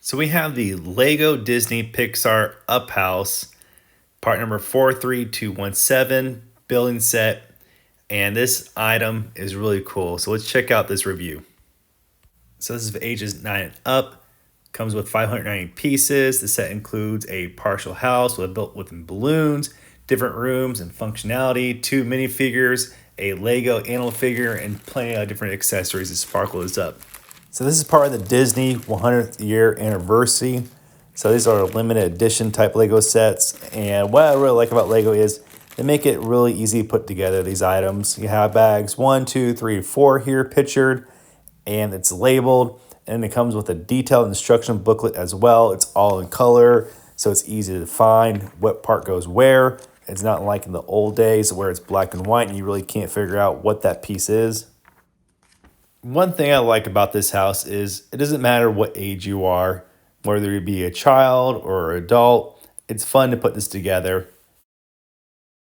So we have the Lego Disney Pixar Up House, part number 43217, building set. And this item is really cool. So let's check out this review. So this is for ages 9 and up. Comes with 590 pieces. The set includes a partial house with built with balloons, different rooms and functionality, two minifigures, a Lego animal figure, and plenty of different accessories to sparkle this up. So this is part of the Disney 100th year anniversary. So these are limited edition type Lego sets. And what I really like about Lego is they make it really easy to put together these items. You have bags 1, 2, 3, 4 here pictured, and it's labeled. And it comes with a detailed instruction booklet as well. It's all in color, so it's easy to find what part goes where. It's not like in the old days where it's black and white and you really can't figure out what that piece is. One thing I like about this house is it doesn't matter what age you are, whether you be a child or an adult, it's fun to put this together.